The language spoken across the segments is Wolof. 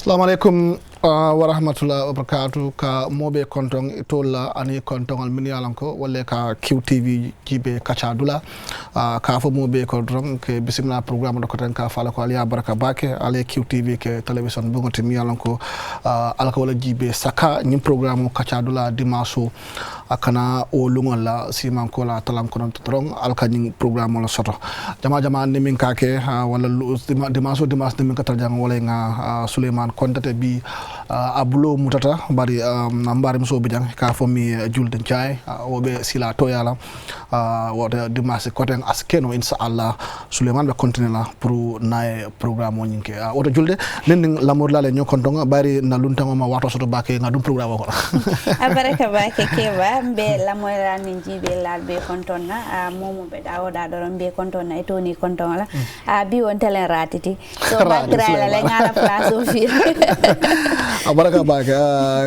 Assalamualaikum warahmatullahi wabarakatuh ka mobe kontong itola ani kontong al mini alanko wala ka QTV jibe Kachaa Dula ka fo mobe ko dron ke bisimila programme do koten ka fala ko aliya baraka bake ale QTV ke television bungoti mi alanko alka wala jibe saka nyim programme Kachaa Dula dimaso akana o lungol la siman ko la talam konon tron alka nyim programme la soto jama ni min kake wala dimaso ni min ka tarjang wala nga Suleiman kontate bi abulo mutata bari mbari mso bijang ka fomi julden chai wobe sila to yala wota dimasi koten askeno inshallah Suleiman be continue la pour nae programme nyinke woto julde nen lamor la le nyokontonga bari na luntango ma wato soto bake ngadum programme ko abaraka bake keba be lamor la ninjibe la be kontonna momo be dawoda do be kontonna e toni kontonna la bi won telen ratiti so bakra la ngala place au fil abaraka bake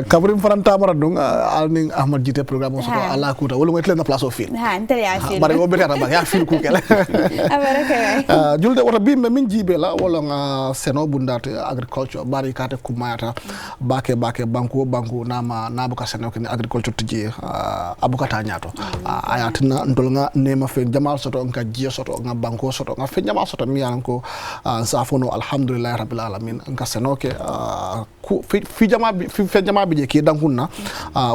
kabrim faranta maradung alning Ahmad jite programme soto ala kuta wala ngoy telen place au fil antel ya fil bari wobe kata bak ya fil ku kele abaraka julde wata bi min jibe la wala nga seno bundate agriculture bari kate kumayata bake banku nama nabuka seno ken agriculture tiji abukata nyato ayatina ndol nga nema fe jamal soto nga jiya soto nga banko soto nga fe jamal soto mi yanko safono alhamdulillah rabbil alamin nga seno ke fi jama bi je ki dankunna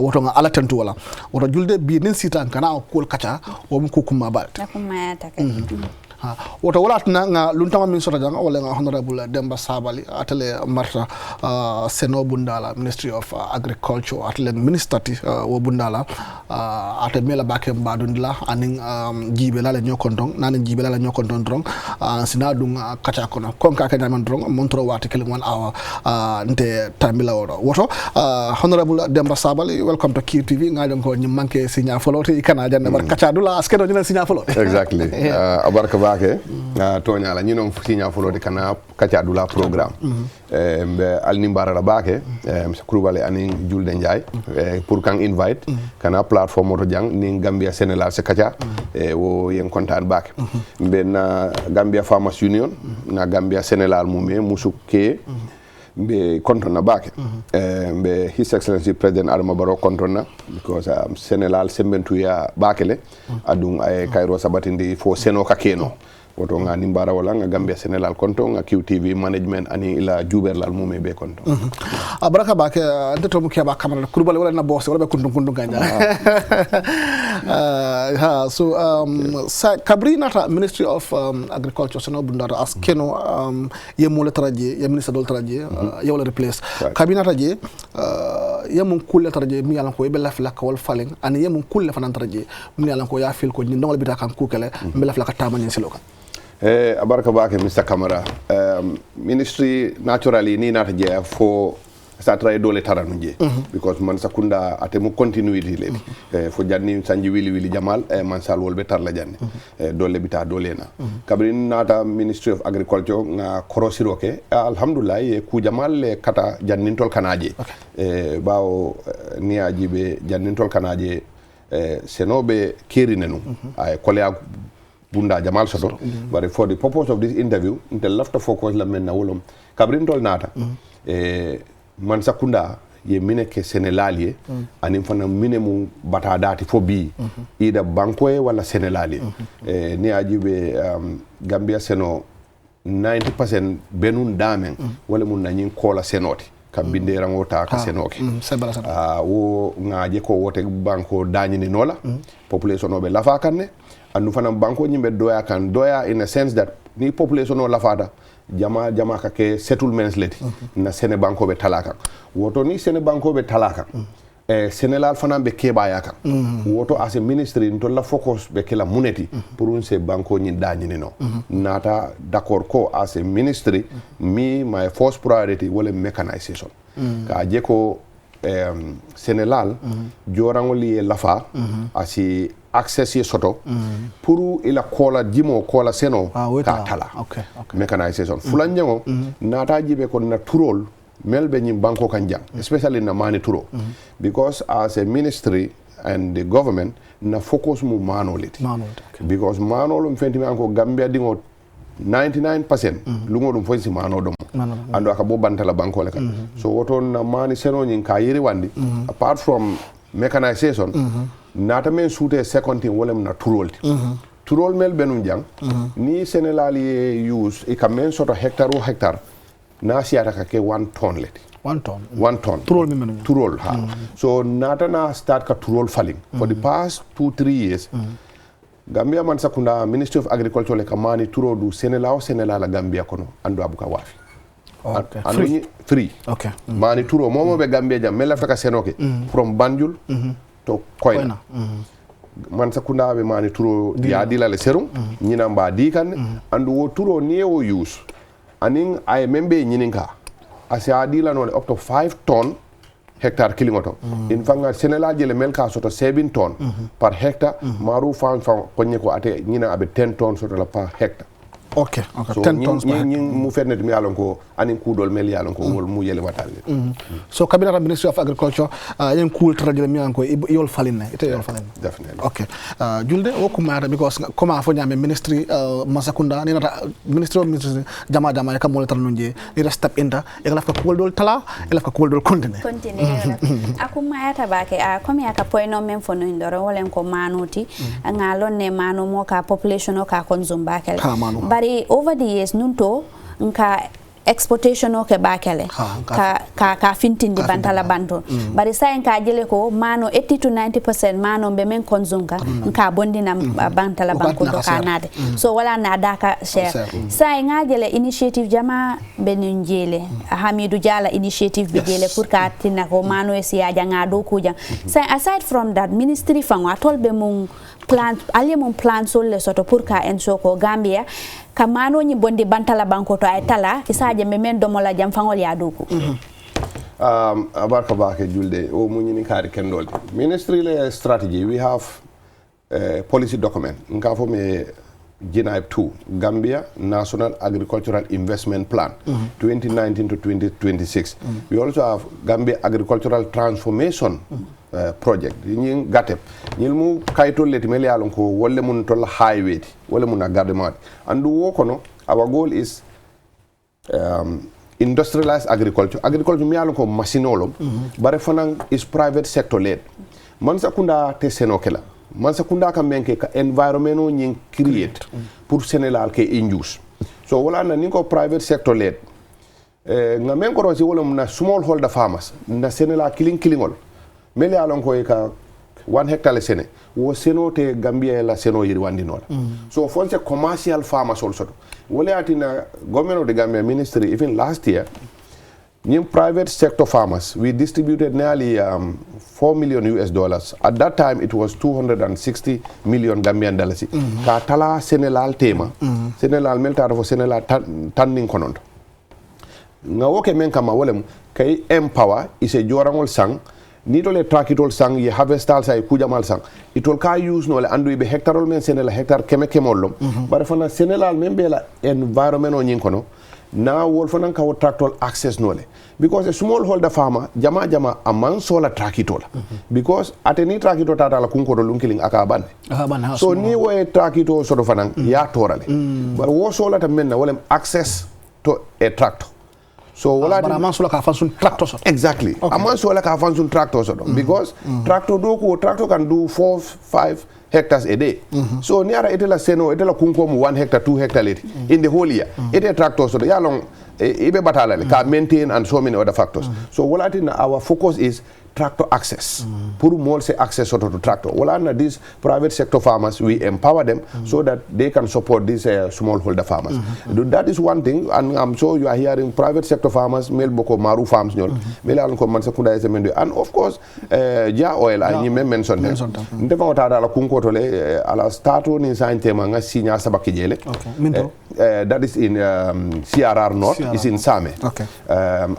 woto nga ala tentu wala woto julde bi nin sitan kana ko Kachaa o mu ko kuma ba woto wala tana nga luntama min sota janga wala nga honorable Demba Sabali atele marta seno bundala Ministry of Agriculture atele ministati wo bundala ate mela bake mbadundila aning jibe la nyokondong nanin jibe la nyokondong drong sina dung Kachaa kono konka ka nyaman drong montro wati kele 1 hour nte tamila woto honorable Demba Sabali welcome to QTV ngadon ko nyim manke signa foloti kana janne bar Kachaa Dula askeno nyina signa foloti exactly abarka bake tonya la ñino signa foloti kana Kachaa Dula programme mbe alni barara bake mse kurubale ani julde njay pour kan invite kana platform moto jang ni Gambia Sénégal se Kachaa wo yen kontaan bake mbe na Gambia Farmers Union na Gambia Sénégal mumé musuke mbe kontona bake mbe His Excellency President Adama Barrow kontona because Sénégal sembentuya bakele adung ay Cairo sabatindi fo seno ka keno woto nga nimbara wala nga Gambia Sénégal konto nga QTV management ani ila juberlal mume be konto abaraka bake ndeto mu keba kamera kurbale wala na boss wala be kuntum ganja so kabrinata Ministry of Agriculture seno bundara askeno yemule taraje ya minister dol taraje yewla replace kabinata je yemun kulle taraje mi yalan ko be lafla ka wal falen ani yemun kulle fanan taraje mi yalan ko ya fil ko ni ndongol bita kan kukele be lafla ka tamani siloka abaraka bake Mr. Camara ministry naturally ni nata je fo sa tray dole taranuje because man sakunda atemu continuity le fo janni sanji wili jamal man sal wolbe tarla janni dole bita dole na kabrin nata Ministry of Agriculture nga korosiroke alhamdulillah e ku jamal le kata jannintol kanaje bawo ni ajibe jannintol kanaje senobe kirinenu ay kolya bunda jamal soto but for the purpose of this interview intel lafta focus la men na wolom kabrin tol nata man sakunda ye mine ke Sénégalie anim fana mine mu bata dati fo bi ida bankoe wala Sénégalie ni ajibe Gambia seno 90% benun damen wala mun nanyin kola senoti kabinde rangota ka senoke wo ngaje ko wote banko dañini nola population obe lafa kanne andu fana banko nyimbe doya in a sense that ni population o lafada jama ka ke settlements leti na sene banko be talaka woto ni sene banko be talaka Sénégal fana be kebaya kan woto as a ministry to la focus be kala muneti pour un se banko nyi dañini no nata d'accord ko as a ministry my first priority wala mechanization ka je ko Sénégal jorangoli lafa asi access ye soto pour ila kola jimo kola seno ka tala mechanization fulanjango nata jibe ko na turol melbe nyim banko kanjang especially na mani turo because as a ministry and the government na focus mu manoliti because manolo mfenti manko Gambia dingo 99% lungo dum fonsi mano dum ando aka bo bantala banko le kan so woton na mani seno nyin ka yiri wandi apart from mechanization nata men suute second thing wolem na turolti turol mel benum jang ni senelali use e kam men soto hectare o hectare na siata ka ke 1 ton leti 1 ton. 1 ton. Turol mi Turol ha. So nata na start ka turol falling. For the past 2-3 years, Gambia man sakunda Ministry of Agriculture le kamani turol du Senela la Gambia kono andu abuka wafi. Okay. Free. Okay. Mani turo momo be Gambia jam mela faka senoke from Banjul to Koina. Man sakunda be mani turo ya dila le serum nyina mba dikan andu wo turo nie wo use. Aning ay membe nyininka. Asi adila no up to 5 ton hectare kilingoto in fanga senela jele melka soto 7 ton par hectare maru fan konye ko ate nyina abe 10 ton soto la par hectare. Okay, so 10 tons per hectare. Mu fernet mi yalon ko anin kudol mel yalon ko wol mu yele watale. So Cabinet Ministry of Agriculture yen cool trade mi yanko yol faline ite yol faline. Definitely. Okay. Julde wo kumara because koma fo nyame ministry masakunda ni nata ministry of ministry jama e kam mol tan nunje ni step inta e la ko dol tala e la ko dol continue akuma yata bake komi aka poino men fo no ndoro wolen ko manuti ngalon ne manu mo ka population o ka konzum bakel bari over the years nunto nka exportation o ke bakele ka fintindi bantala banto bari sa en ka jele ko mano 80 to 90% mano be men konzunga nka bondina bantala banko to kanade so wala na daka share sa en jele initiative jama benin jele Hamidou Diala initiative be jele pour ka tinna ko mano e siya janga do kuja sa aside from that ministry fangwa tolbe mun plan aliemon plan sol le soto pour ka en soko Gambia kamano ni bondi bantala banko to ay tala isaje men domola jam fangol ya doku abarka baake julde o munyini kari kendol ministry le strategy we have policy document nka fo me GNIP 2 Gambia National Agricultural Investment Plan 2019 to 2026 we also have Gambia Agricultural Transformation project ñi gatep ñil mu kaytol leti mel yalon ko wolle mun tol highway wolle mun gardement andu wo kono our goal is industrialized agriculture mi yalon ko machinolom bare fanan is private sector led man sakunda te senokela man sakunda ka menke ka environment o ñi create pour Sénégal ke induce so wala na ni ko private sector led nga men ko rosi wala na small holder farmers na Sénégal kilingol mele alon ko ka 1 hectare sene wo seno te Gambia la seno yiri wandi nola so fonse commercial farmers also wole atina government of the Gambia ministry even last year in private sector farmers we distributed nearly $4 million at that time it was 260 million Gambian dollars ka tala senelal tema senelal melta fo senelal tanning konondo nga woke men kama wolem kay empower ise jorangol sang ni tole trakitol sang ye harvestal say kujamal sang itol ka use no le andu be hectare men senela hectare keme kemollom bare fana senelal men be la environment o nyin kono na wol fana ka tractor access no le because a small holder farmer jama a man sola trakitol because ateni trakito tata la kunko do lunkiling aka ban so ni wo trakito so do fana ya torale bare wo sola ta men na wolem access to a tractor so wala man sola ka function tractor so exactly a man sola ka function tractor so because tractor can do 4-5 hectares a day so niara etela seno etela kunko mu 1 hectare 2 hectare in the whole year ete tractor so ya long ibe batala ka maintain and so many other factors so wala our focus is tractor access pour more say access to tractor wala na these private sector farmers we empower them so that they can support these small holder farmers that is one thing and I'm sure you are hearing private sector farmers mel boko maru farms nyol mel al ko man sakunda semendo and of course ja oil I mention ndefa wata dala kunko to le ala starto ni sante ma nga sinya sabaki jele that is in CRR North is in Same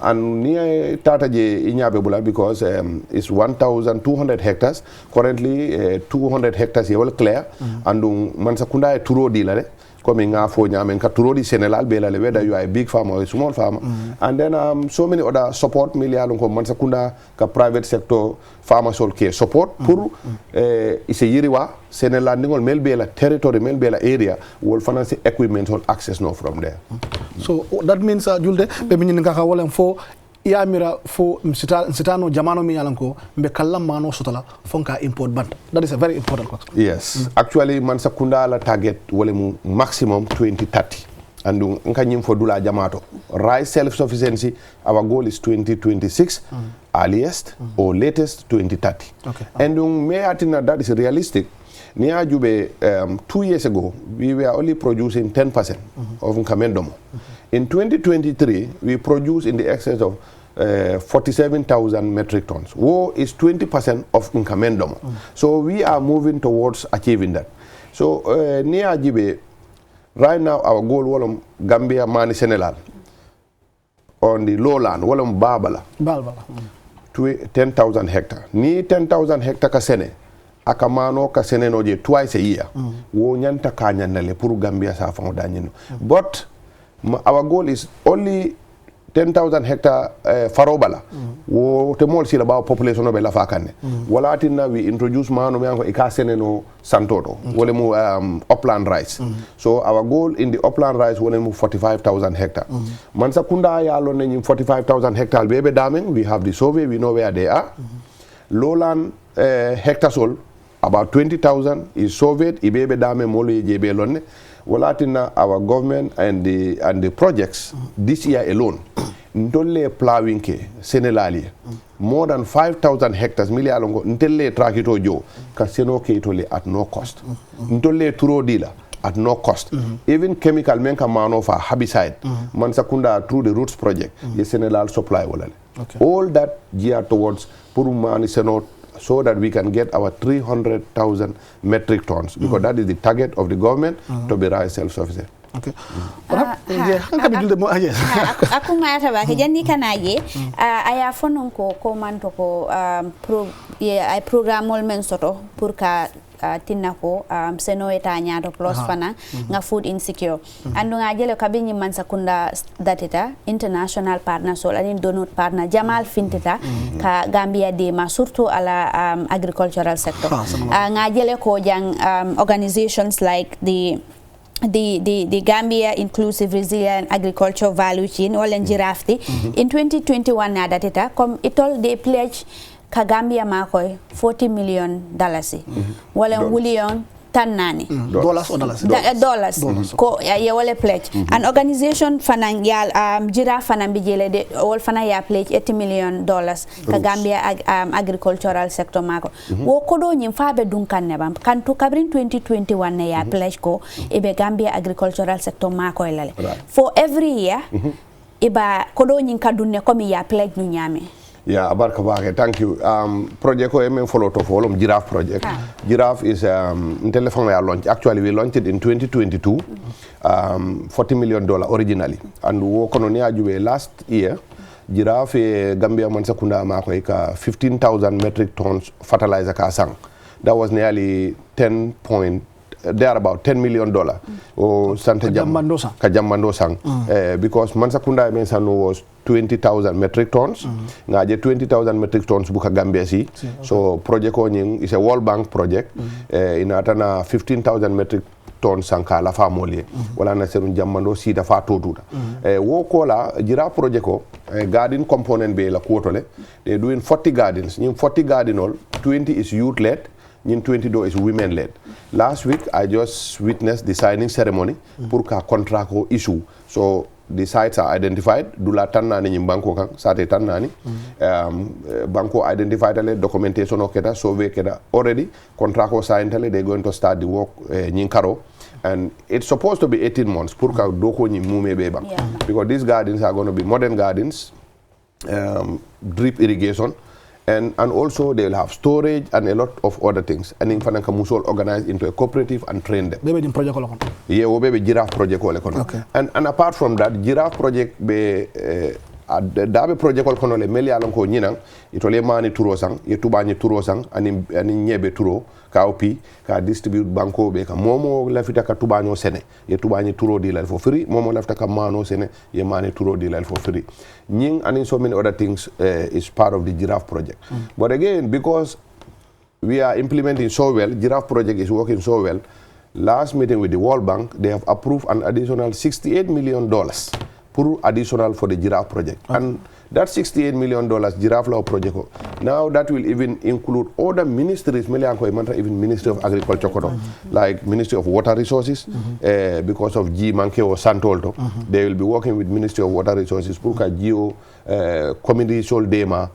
and near tata je inyabe bula because is 1,200 hectares currently 200 hectares yewol clear and man sakunda e turo dilare comme nga fo nyame ka turodi Senegal belale whether you are a big farmer or a small farmer. And then so many other support million ko man sakunda ka private sector farmer sol care support pour ise yiriwa Senegal ngol mel bela territory mel bela area will finance equipment or access no from there. So that means julde be min nga wala fo yamira fo msitano jamano mi yalanko mbe kallam mano sotola fonka import band. That is a very important question. Yes. Actually man sakunda la target wala maximum 2030. And nkanyim for Dula Jamato. Rice self-sufficiency, our goal is 2026, earliest or latest 2030. Okay. And may atina that is realistic. Near Jube, 2 years ago, we were only producing 10% of Nkamendom. In 2023, we produced in the excess of 47,000 metric tons. War is 20% of Nkamendom. So we are moving towards achieving that. So near Jube, right now, our goal was Gambia, Mani, Senegal. On the lowland, Walam Babala. 10,000 hectares. Ni 10,000 hectares ka sene. Akamano ka sene no je twice a year. Wo nyanta ka nyanale puru Gambia sa fango danyino. But our goal is only 10,000 hectares farobala. Wo temol sila ba population no be la fakane. Wala atina we introduce mano me anko ikasene no santoto. Wole mu upland rice. So our goal in the upland rice wole mu 45,000 hectares. Mansa kunda ya lo ne 45,000 hectares bebe daming. We have the survey, we know where they are. Lowland hectares all about 20,000 is surveyed. Ibebe dame molo jebe lonne. Walatina our government and the projects this year alone ntolle plowing ke Senelali more than 5,000 hectares mili alongo ntelle trakito jo ka seno ke itole at no cost ntolle turo dila at no cost even chemical men ka mano fa herbicide man sakunda through the roots project the Senelal supply walale all that gear towards purumani seno so that we can get our 300,000 metric tons because that is the target of the government to be rice self-sufficient. Okay. Aku ngata ba kejani kanaye aya fonon ko manto ko ay programol men soto pour ka tinna ko seno eta nyato plus fana nga food insecure andu nga jele kabinyi man sakunda datita international partner so anin donut partner jamal fintita ka Gambia de ma surtout ala agricultural sector nga jele ko jang organizations like the Gambia Inclusive Resilient Agriculture Value Chain or Giraffe in 2021 na datita comme itol they pledge ka Gambia makoy $40 million wala wulion tanani dollars or dollars ko ya wala pledge an organization fanan yal Giraffe fanan bijele de wal fana ya pledge $80 million ka Gambia agricultural sector mako wo kodo nyim fabe dunkan ne bam kan to kabrin 2021 ne ya pledge ko ebe Gambia agricultural sector mako lale for every year iba kodo nyin kadunne komi ya pledge nu nyame. Yeah, abarka bake, thank you. Project ko emen follow to follow Giraffe project. Giraffe is telephone launch. Actually, we launched it in 2022. $40 million originally, and we kononia juwe last year. Giraffe Gambia man sakunda mako ika 15,000 metric tons fertilizer ka sang. That was nearly they are about $10 million. Santa Kajambando sang. Because Mansakunda Mensano was 20,000 metric tons. Ngaje 20,000 metric tons buka Gambia si. So project onying is a World Bank project. In atana 15,000 metric tons sanka la famole. Wala na serun Jambando si da fa totuda. Wo kola Giraffe project ko garden component be la kuotole. They're doing 40 gardens. In 40 garden all 20 is youth led. In 22 is women led. Last week I just witnessed the signing ceremony pour ka contract ko issue. So the sites are identified. Dula tanani in banko kan sate tanani. Banko identified ale documentation okeda survey keda already. Contract ko signed ale they're going to start the work nyinkaro. And it's supposed to be 18 months pour ka doko nyi mume beba. Because these gardens are going to be modern gardens, drip irrigation. And also they will have storage and a lot of other things. And in Fananka Musol organized into a cooperative and train them. Maybe in project yeah, we Giraffe project. Okay. And apart from that, Giraffe project be dabe project kol kono le meli alon ko nyinan itole mani turo sang ye tubani turo sang ani nyebe turo ka opi ka distribute banko be ka momo lafita ka tubano sene ye tubani turo di la for free momo lafita ka mano sene ye mani turo di la for free nying and so many other things is part of the giraffe project. But again, because we are implementing so well, giraffe project is working so well. Last meeting with the World Bank, they have approved an additional $68 million per additional for the giraffe project. And that $68 million giraffe law project, now that will even include other ministries, even Ministry of Agriculture, like Ministry of Water Resources, because of G Manke or Santolto. They will be working with Ministry of Water Resources, Purka Geo, Community Sol Dema,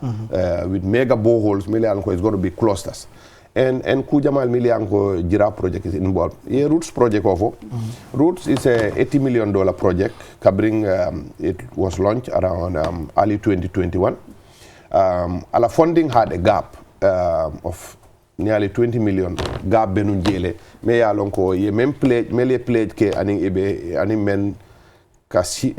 with mega boreholes, is going to be clusters. And Kujamal Milianko Giraffe project is involved. A Roots project of Roots is a $80 million project. Covering, it was launched around early 2021. Our funding had a gap of nearly 20 million gap benunjele. Me alonko ye men pledge ke ani men kasi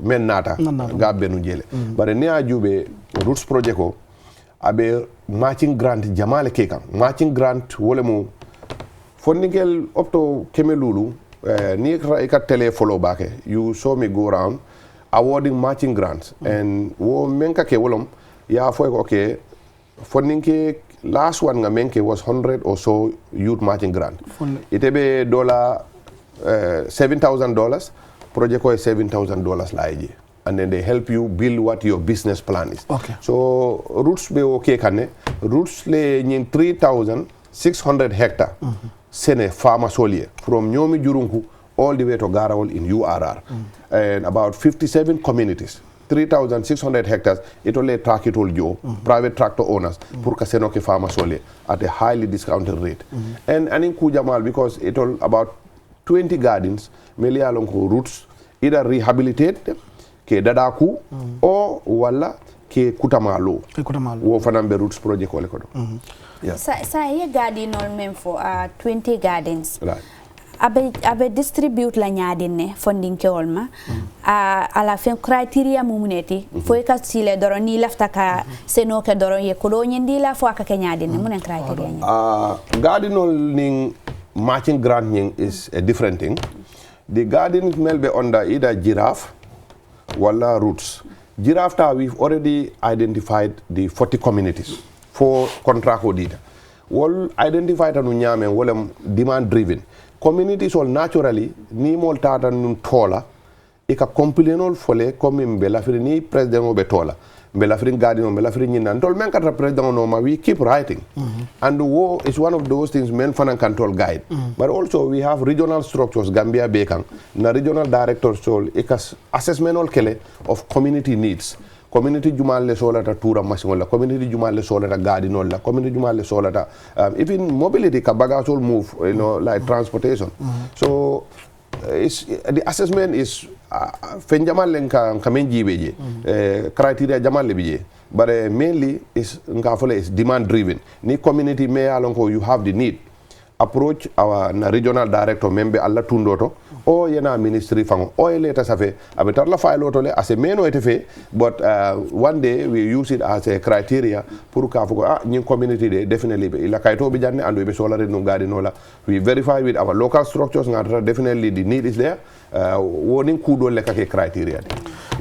men nata gap benunjele. But ne ajube Roots project ko abe matching grant jamale kekam matching grant wole mu fondingel up to kemelulu ni ka tele follow back you saw me go around awarding matching grants and wo menka ke wolom ya fo okay fondinke last one nga menke was 100 or so youth matching grant itebe $7,000 project ko $7,000 laiji. And then they help you build what your business plan is. Okay. So Roots be okay kane. Roots le in 3,600 hectares. Sene farmer solie from Nyomi Jurunku all the way to Garawol in URR. And about 57 communities. 3,600 hectares. It only track it all Joe, private tractor owners, pour kasenoke farmer solie at a highly discounted rate. And in Kujamal, because it all about 20 gardens, Melia Lonko Roots either rehabilitate them, ke dadaku o wala ke kutamalo wo fanambe Roots project wala kodo sa ye garden all men for 20 gardens right abe distribute la nyaadine funding ke olma ala fin criteria mumuneti fo ka sile doro ni lafta ka seno ke doro ye ko nyindi la fo ka ke nyaadine munen criteria ni garden all ning matching grant ning is a different thing. The garden melbe under either giraffe wala Roots. Giraffe we've already identified the 40 communities for contract data. All identified anu nyame wala demand driven. Communities all naturally ni mol tata nun tola ika complainol fole comme mbela firi ni president obe tola. Mbela firi garden mbela firi nyina ntol men katra president no ma we keep writing. And the war is one of those things men fan control guide. But also we have regional structures Gambia Bekang na regional director sol ikas assessment all kele of community needs. Community jumal le solata tura masingola, community jumal le solata garden community jumal le solata even mobility ka bagasol move, you know, like transportation. So the assessment is fen jamal len ka kamenji beje criteria jamal le beje but mainly is ngafole is demand driven ni community me alon ko you have the need approach our regional director member alla tundoto o yena ministry fango o leta safe abetar la file otole as a meno etefe but one day we use it as a criteria pour ka fuko nyin community de definitely ila kayto be janne andu be solare no gadi nola we verify with our local structures ngata definitely the need is there wonin kudo le kake criteria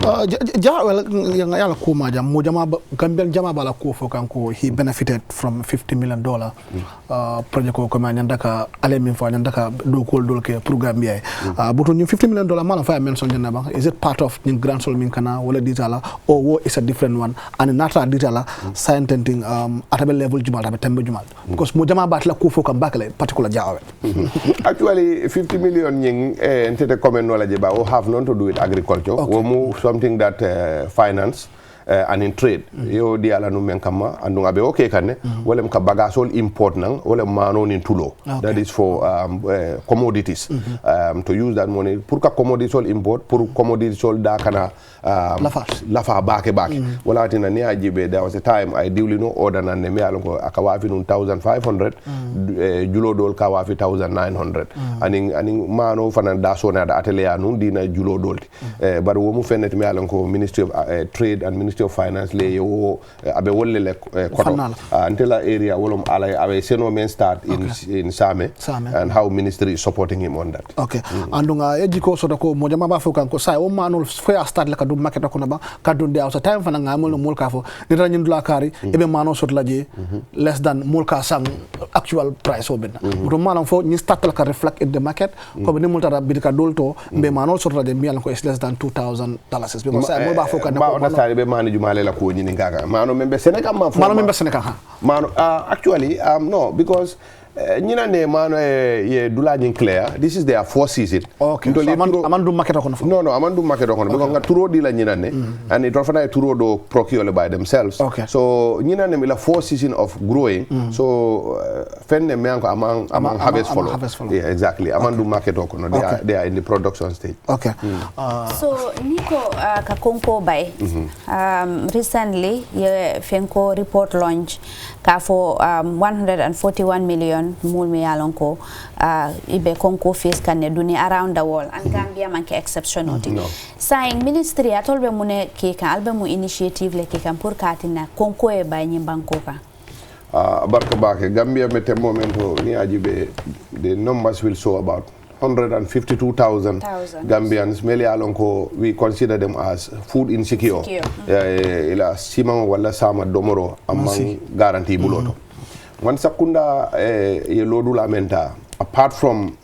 well yala kuma jam mo jama Gambian jama bala ko fo kanko he benefited from $50 million project ko ma nyandaka ale min fo nyandaka do kol dol ke pour Gambia but on $50 million mala fa mention jana ba is it part of the grand sol min kana wala ditala or wo is a different one and nata ditala scientific atabe level jumal atabe tembe jumal because mo jama batla ko fo kam bakale particular jawe actually 50 million ning entete comment wala jeba o have none to do with agriculture wo mu something that finance and in trade yo di ala no men kama andu ngabe okay kanne wala ka bagasol import nang wala mano nin tulo that is for commodities to use that money pour ka commodities all import pour commodities all da kana lafa baake wala tina ni ajibe there was a time I duly no order nan me alon ko akawafi nun 1500 julo dol kawafi 1900 aning mano fanan da sona da atelier nun dina julo dolti bar wo mu fenet me alon ko Ministry of Trade and Ministry of Finance le yo abe wolle le koto until area wolum ala abe seno men start in Same and how ministry is supporting him on that. Okay. Andunga ejiko soda ko mo jama ba fo kan ko sai o manul fo start la kadu market ko na ba kadu de also time fana ngamul mul ka fo ni tan Dula kari ebe mano sot la je less than mul ka sang actual price o ben do manam fo ni start la ka reflect in the market ko ni mul tara bidika dolto be mano sot la je mi ko is less than $2,000 because sai mo ba fo kan ko understand be mani jumale la ko ni ngaga mano membe Senegal ma fo mano membe Senegal ha mano actually no because ñina ne mano ye Dula ñin clear this is their fourth season. Okay. So amandu market ko no amandu market ko because nga turo di la ñina ne and it often turo do procure by themselves. Okay. So ñina ne la fourth season of growing so fenne me anko among harvest follow. Yeah, exactly. Amandu market ko no they are in the production stage. Okay. So niko ka konko bay recently ye fenko report launch ka for 141 million mul me yalon ko ibe konko face kan duni around the world and Gambia manke exception oti saying ministry atol be mune ke kan albe mu initiative le ke kan pour katina konko e bay nyim banko ka barka bake Gambia mete momento ni ajibe the numbers will show about 152,000 Gambians mele alon ko we consider them as food insecure. Ila simang wala sama domoro among guarantee buloto. One sakunda ye lodula menta apart from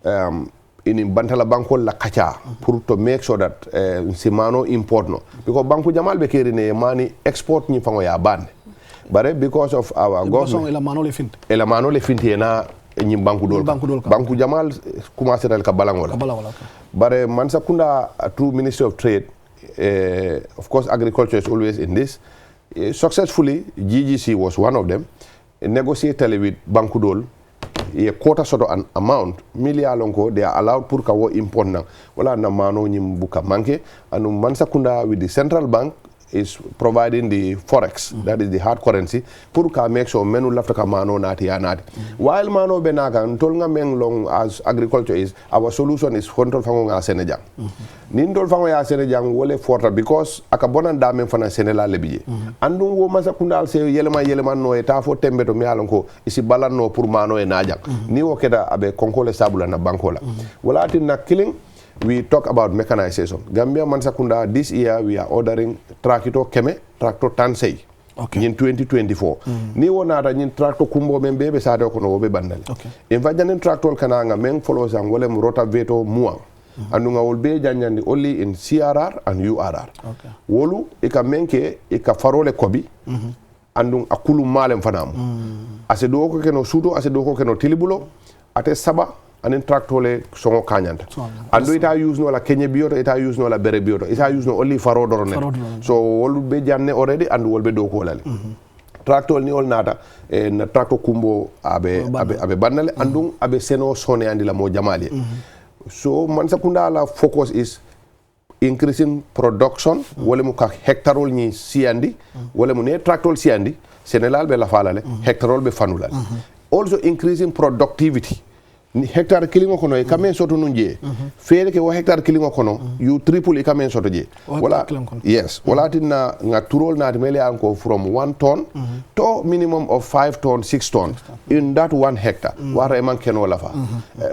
in bantala banko la Kachaa pour to make sure that simano import no because banko jamal be keri ne mani export ni fango ya ban but because of our government ela mano le finti na ñi banku dol banku jamal commencé dal ka balangola bare man sakunda through Ministry of Trade of course agriculture is always in this successfully GGC was one of them negotiated with banku dol a quarter sort of an amount milia lonko they are allowed pour ka wo import na wala na mano ñim buka manke anu man sakunda with the central bank is providing the forex that is the hard currency pour ka make sure menu lafta ka mano nati ya nati while mano benaka ntol nga meng long as agriculture is our solution is control fango nga Senegal nin dol fango ya Senegal wole forta because aka bonan dame fana Senegal lebiye andum wo masa kundal se yelema no eta fo tembe to mi alon ko isi balanno pour mano e najang ni wo keda abe konkole sabula na bankola wala tin na killing. We talk about mechanization. Gambia Mansakunda, this year we are ordering tractor Tansei in 2024. Ni wonata nyin tractor kumbo membe be sade ko no be bandal. In fajanen tractor kananga men follows and wolem rotavator muang. Andunga will be janjandi only in CRR and URR. Wolu ika menke ika farole kobi. Andung akulu malem fanam. Ase do ko keno sudo ase do ko keno tilibulo ate saba anen tractole songo kanyanta ando ita use no la kenye bioto ita use no la bere bioto ita use no only faro dorone so wol be janne already and wol be do ko lale tractol ni ol nata na tracto kumbo abe bandale andung abe seno sone andi la mo jamali so man sakunda la focus is increasing production wala mu ka hectarol ni siandi wala mu ne tractol siandi senelal be la falale hectarol be fanulale also increasing productivity hectare kilingo kono e kamen soto nunje fere ke wo hectare kilingo kono you triple e kamen soto je wala yes wala tinna nga turol na mele anko from 1 ton to minimum of 5 ton 6 ton in that 1 hectare wara e man keno la fa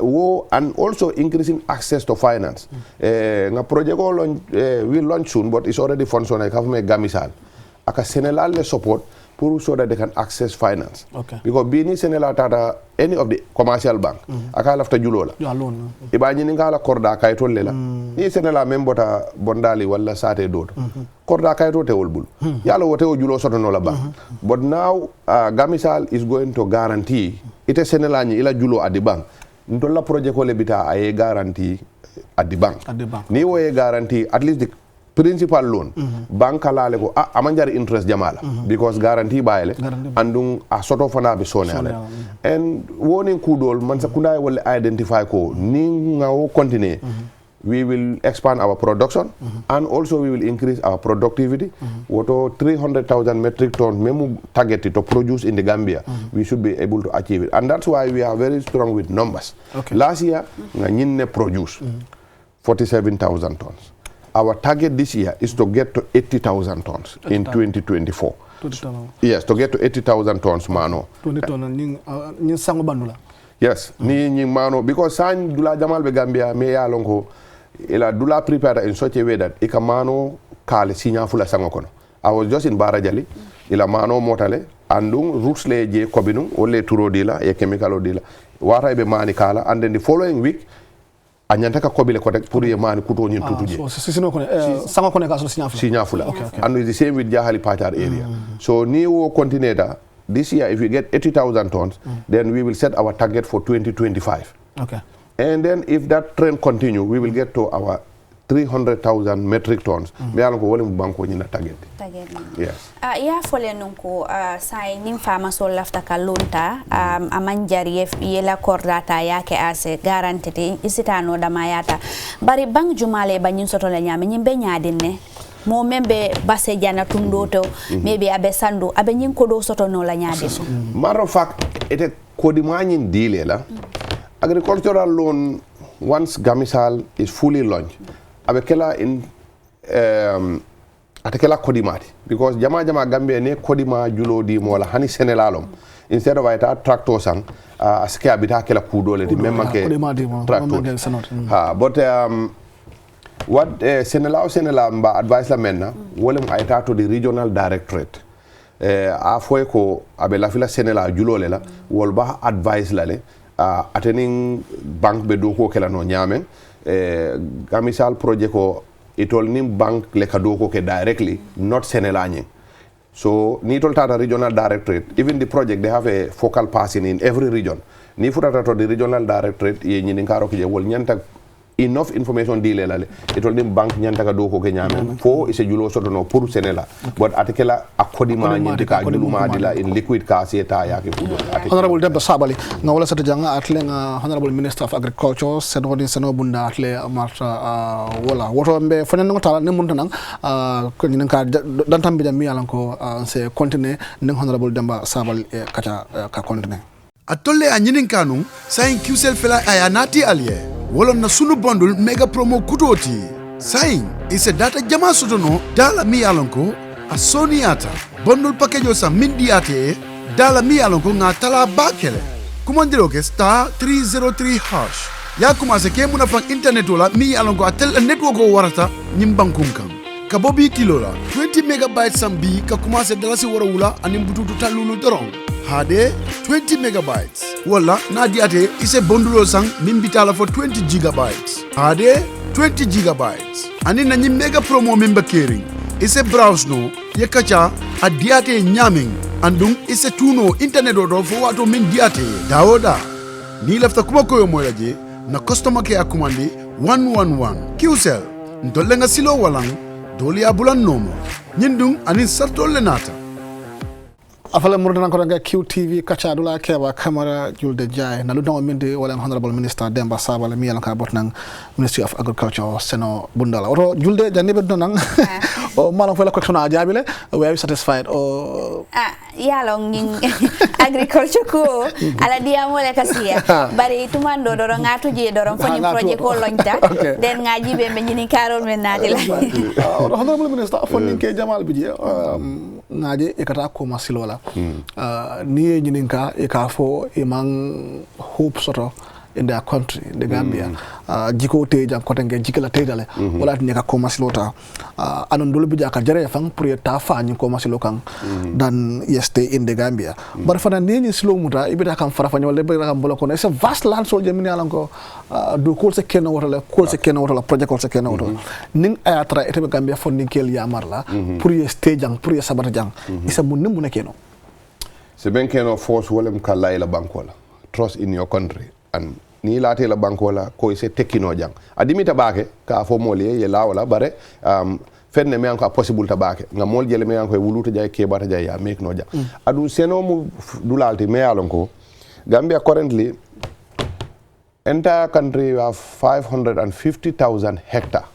wo and also increasing access to finance nga project go will launch soon but it's already functioning have me gamisal aka Senegal le support pour so that they can access finance. Because bini Senegal tata any of the commercial bank akala after julola. Iba nyini ngala korda kay tolle la. Ni Senegal membota bondali wala sate dodo. Korda kay to te wolbul. Yalo wote o julo soto no la bank. But now Gamisal is going to guarantee ite Senegal ni ila julo at the bank. Ndola project ko lebita ay guarantee at the bank. Ni wo guarantee at least the principal loan bank la ko amanjari interest jamala because guarantee bayele andung a soto fana be sonale and warning kudol man sakunda wala identify ko ni ngawo continue we will expand our production and also we will increase our productivity. What 300,000 metric tons memu targeted to produce in the Gambia, we should be able to achieve it. And that's why we are very strong with numbers. Last year, we produced 47,000 tons. Our target this year is to get to 80,000 tons in 2024. Yes, to get to 80,000 tons, mano. 20 tons, yes, ni mano, because san Dula Jamal be Gambia, me ya longo, ila Dula prepared in such a way that ika mano kale sinya fula sangokono. I was just in Barajali, ila mano motale, andung roots le je kobinung, ole turo dila, ye chemical dila, wara be mani kala, and then the following week, anyantaka kobile kotek puri ye mani kuto nyin tutuje. So sino kone sango kone kaso sinya fula. And it's the same with Jahali Pachar area. So ni wo continue this year if we get 80,000 tons, then we will set our target for 2025. Okay. And then if that trend continue, we will get to our 300,000 metric tons. Me alanko wole banko ni na target. Yes. Ya fole nunko sai nim fama so lafta kalunta amanjari yela kordata yake ase guarantee isitano damayata. Bari bang jumale banyin soto la nyame nyimbe nyaadine. Mo membe base jana tundoto maybe abe sandu abe nyin kodo soto no la nyaade. Matter of fact ete kodi manyin dile la agricultural loan once Gamisal is fully launched abe kela in atekela kodimati because jama Gambia ne kodima julo di mola hani senelalom instead of ita tractor sang aske abita kela kudole di memmanke tractor but what Senela mba advice la menna wolem ayta to the regional directorate a foy ko abe la fila Senela julole la wol ba advice la le attending bank be do ko kala no nyamen Gamisal project ko itol nim bank le kado ko ke directly not Senela nyi so ni tol tata regional directorate even the project they have a focal person in every region ni futata to the regional directorate ye nyi ngaro ke wol nyanta enough information dile la it will bank nyanta ka do ko ke nyame fo ise julo soto no pour Senela but atekela akodima nyindi ka juluma dila in liquid ka seta ya ke fudo Honorable Demba Sabali nga wala sata janga atle nga Honorable Minister of Agriculture seno bunda atle marta wala woto mbe fanya ngo tala ne munta nang ko ni ka dantam bi jam yalan ko se continue ne Honorable Demba Sabali Kachaa ka continue atolle a nyinin kanu sayin QCell fela ayanati aliye wolon na sunu bundle mega promo kutoti sayin ise data jama sotono dala mi yalonko a soniata bundle package sa mindiate dala mi yalonko nga tala bakele kumandiro ke star 303 hash ya kumase ke muna fang internet wala mi yalonko atel network o warata nyimbankun kan ka bobi kilo la 20 megabytes sambi ka kumase dalasi wara wula anim bututu talulu dorong hade 20 megabytes wala na diate ise bondulo sang mimbitala for 20 gigabytes hade 20 gigabytes ani na nyi mega promo member caring ise browse no ye Kachaa a diate nyaming andung ise tuno internet do fo wato min diate dawoda ni lafta kuma koyo moyaje na customer care commande 111 QCell ndolenga silo walang doli abulan nomo nyindung ani sartolle nata afala murdan ko nga QTV Kachaa Dula keba camera julde jay na ludon minde wala Honorable Minister Demba Sabali mi yalan ka botnang Ministry of Agriculture seno bundala oto julde janibe donang o malon fela ko tona jabile we are satisfied o yalong ning agriculture ko ala dia mole kasia bari tumando doro ngatu je doro foni project ko lonta den ngaji be be nyini karol men nadila Honorable Minister foni ke jamal bi je ngaje e kata ko masilola ni nyininka e ka fo e man hope soto in their country the Gambia jiko te jang ko tenge jikala te dale wala ni ka ko masilota anon dulu bija ka jare fang pour ta fa ni ko masilo kan dan yeste in the Gambia bar fana ni silo muta ibita kam fara fanya wala ibita kam boloko c'est vast land sol je mini alanko do ko se keno wala ko se keno wala project ko se keno wala ning ayatra ete Gambia fonding kel yamar la pour yeste jang pour ye sabar jang isa mun ne mun keno se ben keno force wala ka layla bankola trust in your country and ni late la bankola ko ise tekino jang adimita bake ka fo mole ye lawla bare fenne me anko possible ta baake nga mol jele me anko e wuluta jay kebata jay ya make no ja adu seno mu dulalti me yalon ko Gambia currently entire country we have 550,000 hectares.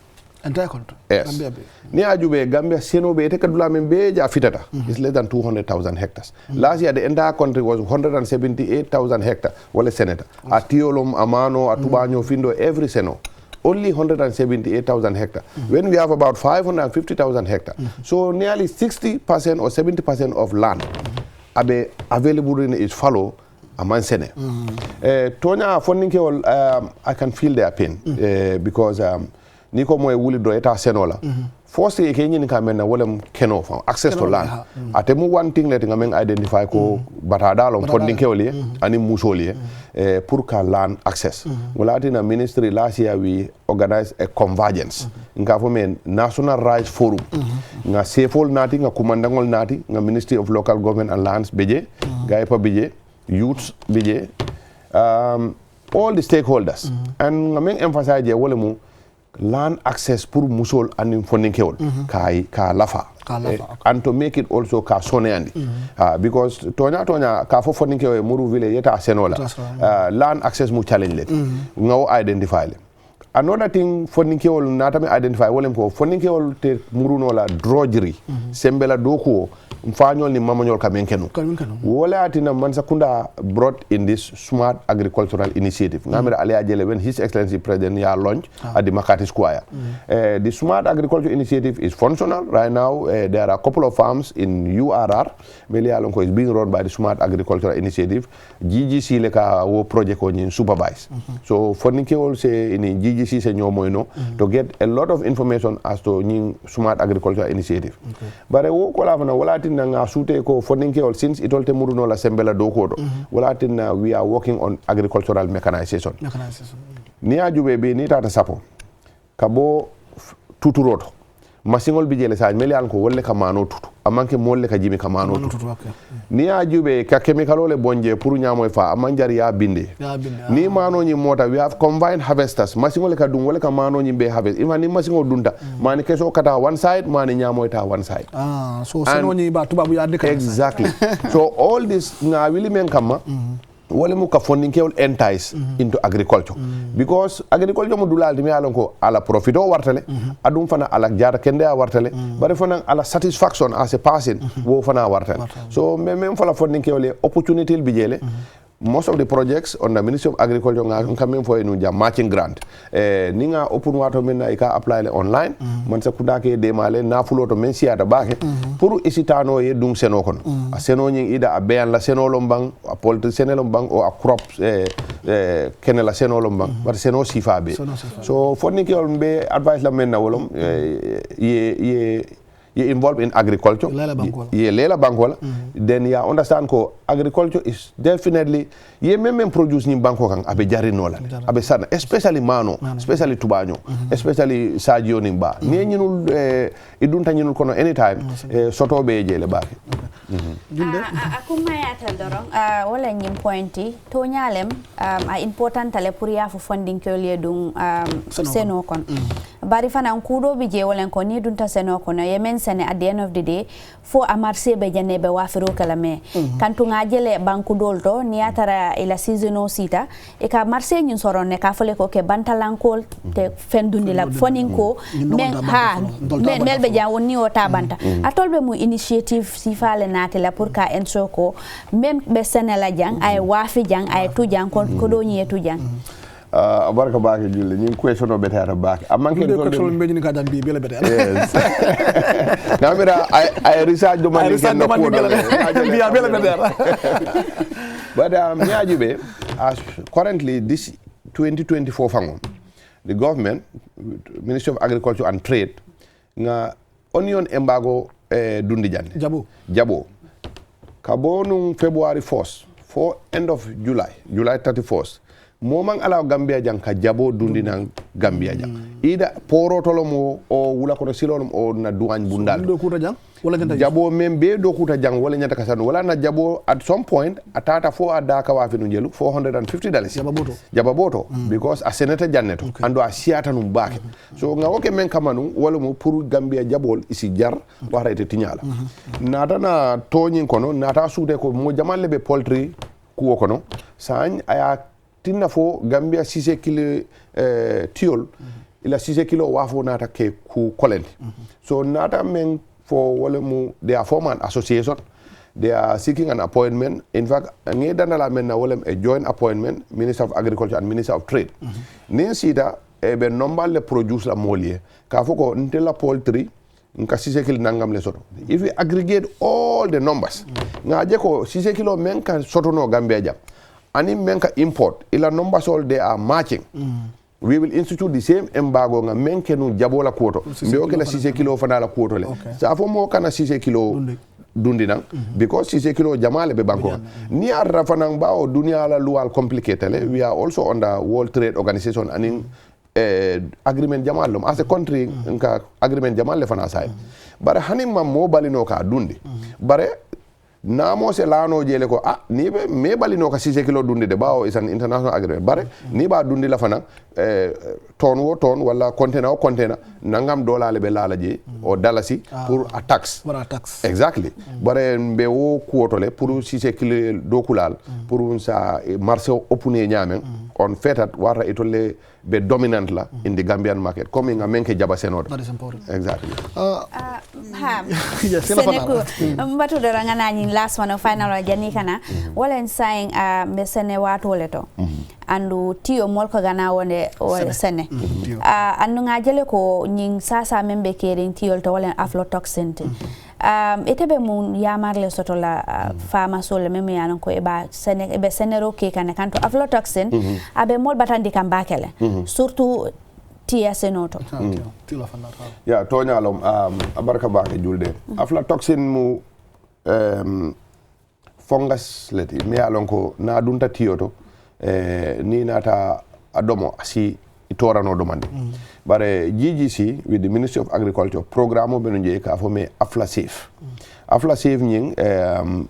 Entire country? Yes. Gambia Ni ajube Gambia seno be te kadula men be ja fitata. It's less than 200,000 hectares. Last year the entire country was 178,000 hectares. Wale senator. Atiolom, Amano, Atubanyo, Findo, every seno. Only 178,000 hectares. When we have about 550,000 hectares. So nearly 60% or 70% of land abe available in its follow aman sene. Tonya funding I can feel their pain because niko moy wuli do eta senola. First ke nyini ka men na wolem keno for access to land. Atemu one thing let ngamen identify ko batada lo funding ke oli ani musoli pour ka land access. Wala tina ministry last year we organized a convergence. Nga fo men National Rights Forum. Nga sefol nati nga kumandangol nati nga Ministry of Local Government and Lands beje, gaipa beje, youths beje, all the stakeholders. And ngamen emphasize je wolemu land access pour musol and funding keol ka lafa and to make it also ka soneandi because tonya ka fo funding keol muru vile yeta senola land access mu challenge let ngaw identify le another thing funding keol natami identify wolem ko funding keol te muru no la drudgery sembela doko mfanyol ni mamanyol kamen kenu wala atina man sakunda brought in this smart agricultural initiative ngamira ali ajele when his excellency president ya launch at the Makati Square the smart agriculture initiative is functional right now. There are a couple of farms in URR Melialonko is being run by the smart agricultural initiative. GGC leka wo project on supervise so fonike also in GGC se nyomoino to get a lot of information as to smart agricultural initiative but wo kola fana wala nga sute ko funding all since it all temuru no la sembela do kodo wala tin we are working on agricultural mechanization ni ajube be ni tata sapo kabo tuturoto masingol bijele sa meli an ko wolle ka mano tutu amanke molle ka jimi ka mano tutu ni ajube ka chemical le bonje pour nyamo fa amanjari ya binde ni mano ni mota we have combined harvesters masingol ka dum wolle ka mano ni be harvest ima ni masingol dunta mani keso kata one side mani nyamo ta one side so seno ni ba tubabu ya deka exactly so all this na wili men kama wale mu ka funding keol entice into agriculture because agriculture mo dulal mi alon ko ala profito wartale adum fana ala jara kende a wartale bare fana ala satisfaction as a person wo fana wartale so même fala funding keol opportunity bi jele most of the projects on the Ministry of Agriculture nga coming for inu jam matching grant ni nga open water men na ika apply le online man sa kudake de male na fulo to men siata bake pour isitano ye dung seno kon a seno nyi ida a beyan la seno lombang a polti seno lombang o a crop kene la seno lombang but seno sifa be so fonni ke on be advice la men na wolom ye involved in agriculture ye lela bankola then ya understand ko agriculture is definitely ye même produce ni banko kan abe jari nola abe sana especially mano especially tubanyo especially sadio ni ba ni nyinul idunta nyinul kono anytime soto be jele bake akuma yata dorong wala nyim pointi to nyalem a important tale pour ya fu funding ko le dum seno kon bari fana kudo bi je wala ko ni dunta seno kono ye men sene at the end of the day fo amarse be jane be wafiro kala me kantu ngajele banku dolto ni atara ila seasono sita e ka marse nyun soron ne ka fole ko ke bantalankol te fendundi la foninko men ha mel be jan woni o ta banta atolbe mu initiative si fale nati la pour ka enso ko même be sene la jang ay wafi jang ay tu jang ko do nyi tu jang barka baake julle ñing question o betata baake amanke ko to be ni ka dan bi bele betata yes namira ay research do man bi bele betata but miajibe as currently this 2024 fango the government Ministry of Agriculture and Trade nga onion embargo dundi jande jabo kabonu February 1st for end of July 31st momang ala Gambia jang ka jabo dundi nang Gambia jang ida poro tolomo o wula ko silolum o na duañ bundal jabo men be do kuta jang wala nyata kasano wala na jabo at some point atata fo adaka wa fi no jelu $450 jaba boto because a senator janneto ando a siata num baake so nga woke men kamanu wala mo pour Gambia jabol isi jar wara ete tinyala nata na toñin kono nata suude ko mo jamalle be poultry kuwo kono sañ aya tinna fo Gambia 6 kilo tiol ila 6 kilo wafo nata ke ku kolenti so nata men for wala mu they are form an association they are seeking an appointment in fact ngi dandala men na wala a joint appointment Minister of Agriculture and Minister of Trade nin sida e be nombal le produce la molie ka foko ntela poultry nka 6 kilo nangam le soto if we aggregate all the numbers nga je ko 6 kilo men ka soto no Gambia jam ani men ka import ila numbers all they are matching we will institute the same embargo nga men kenu jabola kuoto mbe o kala 6 kilo fana la kuoto le sa fo mo kana 6 kilo dundi nang because 6 kilo jamale be banko ni arra fana bawo dunia la lual complicated le we are also under World Trade Organization and agreement jamal lum as a country nka agreement jamal le fana say bare hanim ma mo balino ka dundi bare namo se lano jele ko ni be me balino ka 6 kilo dundi de bawo is an international agreement bare ni ba dundi la fana ton wo ton wala container o container nangam dollar le be lala je o dalasi pour a tax exactly bare be wo kuoto le pour 6 kilo do kulal pour sa marché opune nyamen on fetat wara itole be dominant la in the Gambian market coming a menke jaba senodo that is important exactly yes Seneku mbatu doranga nani last one final jani kana wala saying me sene watu leto andu tio molko gana wonde o sene andu ngajele ko nyin sasa membe kering tio to wala aflatoxin itebe mun yamarle soto la fama sol meme yanon ko eba senero ke kana kanto aflatoxin abe mol batandi kambakele surtout TSNoto ya tonya lom abarka baake julde aflatoxin mu fungus leti me alon ko na dunta tiyoto ni nata adomo si itorano domande bare GGC with the Ministry of Agriculture programme beno je ka fo me aflasafe nying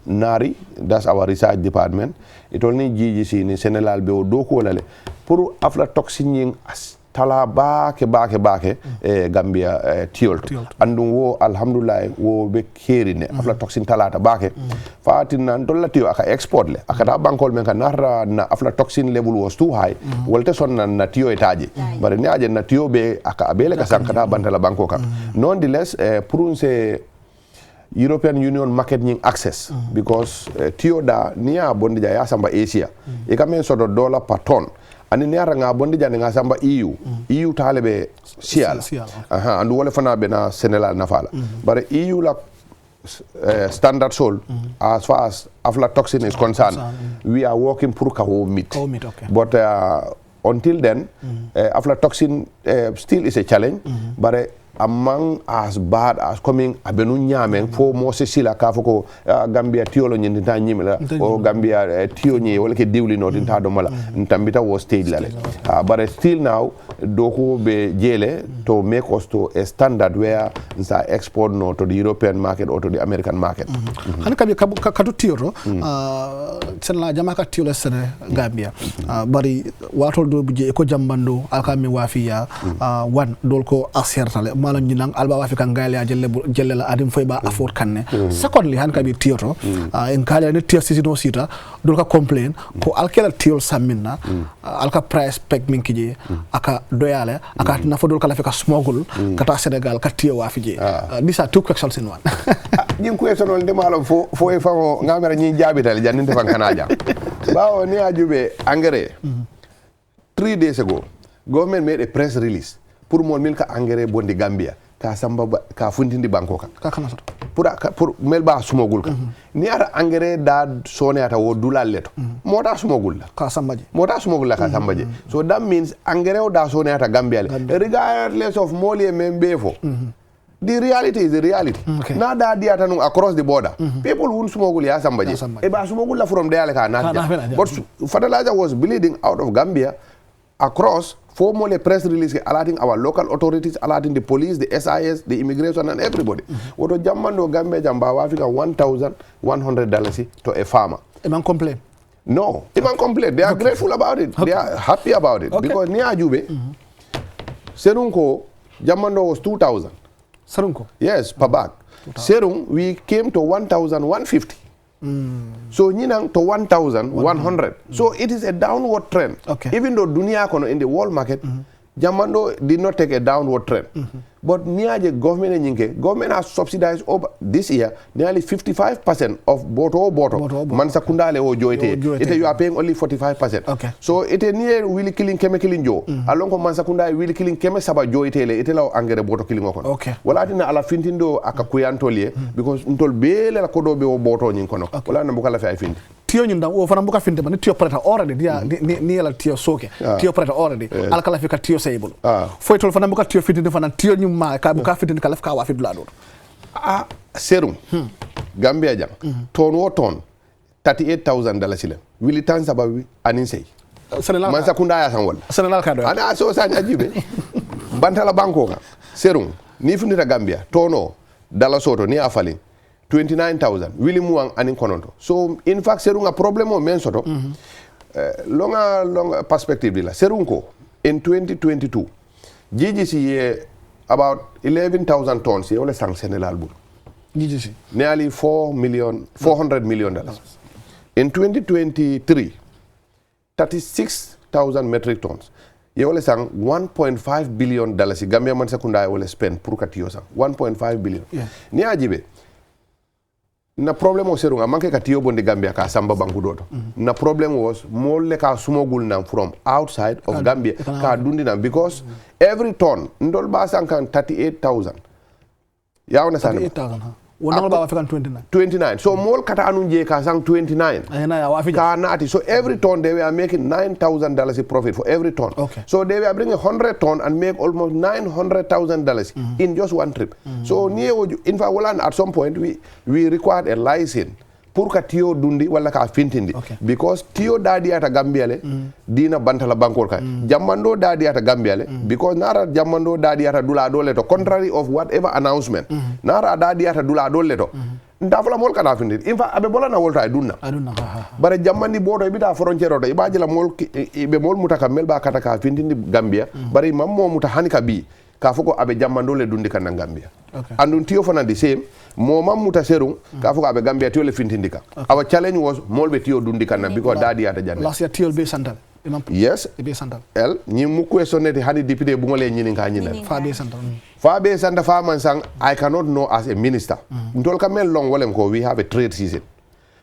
nari that's our research department it only GGC ni Senegal be o doko lale pour aflatoxin nying tala baake Gambia tiol andum wo alhamdulillah wo be kerine aflatoxin talata baake fatin nan dolla tiyo aka export le aka da bankol men kan narra na aflatoxin level was too high wolte son na tiyo etaje bare ne aje na tiyo be aka abele ka sankata bantala banko kan nonetheless pour se European Union market nying access because tiyo da niya bondi ja samba Asia e kamen sodo dollar per ton ani neara nga bondi jande nga samba EU talebe sial andu wala fana be na Senegal na fala bare EU la standard sold as far as aflatoxin is concerned we are working pour ka meet but until then aflatoxin still is a challenge but among as bad as coming abenu nyamen fo mo se sila ka foko Gambia tiolo nyi nta nyimela o Gambia tio nyi wala ke diwli no nta do mala ntambita wo stage lale but still now doko be jele to make us to a standard where nsa export no to the European market or to the American market han kabi kadu tioro sen la jamaka tiolo sene Gambia bari watol do buje ko jambando alkami wafiya wan dol ko asertale mala nyinang alba wafi kan gale jelle la adim foy ba afford kanne secondly han kabi tioro en kala ne tier sisi no sita dol ka complain ko alkela tiol samina alka price peg min kije aka doyale aka na fo dol kala fika smuggle kata Senegal ka tiyo wafi je these are two questions in one ñing question on de malo fo e fango ngamera ñi jabital janninde fan kanaja bawo ni ajube engrais 3 days ago government made a press release pour mon mil ka engrais bondi Gambia ka samba ka fundindi banko ka kana pour mel ba sumogul ka ni ara engrais da sone ata wo Dula leto mota sumogul la ka sambaje mota sumogul la ka sambaje so that means engrais o da sone ata Gambia regardless of moli membe fo the reality is the reality na da dia tanu across the border people won't smuggle ya sambaje e ba smuggle la from there ka na but fertilizer was bleeding out of Gambia across for more press release alerting our local authorities, alerting the police, the SIS, the immigration and everybody. Woto jammando Gambia jamba Africa $1,100 to a farmer. Even complain? No, even complain. They are grateful about it. They are happy about it because near Jube, Serunko jammando was 2,000. Serunko? Yes, per bag. Serung we came to 1,150. So Ninang to 1,100. So it is a downward trend. Even though Dunia Kono in the world market, Jamando did not take a downward trend. But near the government has subsidized over this year nearly 55% of boto Mansakundale or Joite. You are paying only 45%. So it is near really killing chemical jo. Along with Mansakunda really killing chemistry Joite, it allow angere boto killing okon. Well, I didn't ala fintindo akakuyantolie because until bele kodo be boto nyinkono. Well, I'm bukala fa finti. Tio nyunda o fana mbuka finde bani tio preta already dia ni ala tio soke tio preta already ala kala fika tio sayibulu foi tol fana mbuka tio finde fana tio nyuma ka buka finde kala fika wa fidula do serum Gambia jang ton wo ton $38,000 sile wili tan sababu anin sey man sakunda ya san wala senal ka do ana so sa nyajibe bantala banko ka serum ni fundita Gambia tono dala soto ni afali 29,000 wili muang anin kononto. So in fact serunga problem o men soto longa perspective la serunko in 2022 GGC about 11,000 tons ye wala sang Senegal bu GGC nearly $400 million. In 2023 36,000 metric tons ye wala sang $1.5 billion Gambia man sekunda wala spend pour katio sang 1.5 billion ni ajibe na problem o serunga manke ka tiyo bonde Gambia ka samba banku doto na problem was molle ka sumogul nam from outside of Gambia ka dundi nam because every ton ndol ba sankan 38,000 ya ona sana 38,000 wona ba African 29 so mol kata anunje ka sang 29 ka nati so every ton they were making $9,000 profit for every ton. So they were bringing 100 ton and make almost $900,000 in just one trip. So in fact at some point we required a license pour ka tiyo dundi wala ka fintindi because tiyo dadi ata Gambiale dina bantala bankor ka jammando dadi ata Gambiale because nara jammando dadi ata Dula dole to contrary of whatever announcement nara dadi ata Dula dole to ndafala mol kana findiri in fact abe bola na wolta aduna bare jammandi bodo bita frontiere to ibaji la mol be mol mutaka melba kata ka findindi Gambia bare mammo muta hanika bi ka foko abe jammando le dundi kan Gambia andun tiyo fana the same moma muta serung ka foko abe Gambia tiyo le fintindika our challenge was molbe tiyo dundi kan because dadi ata janne last year tiyo be santal yes be santal el ñi mu questionné hani député bu ngole ñini ka ñina fa be santal fa man sang I cannot know as a minister ndol ka mel long wolem ko we have a trade season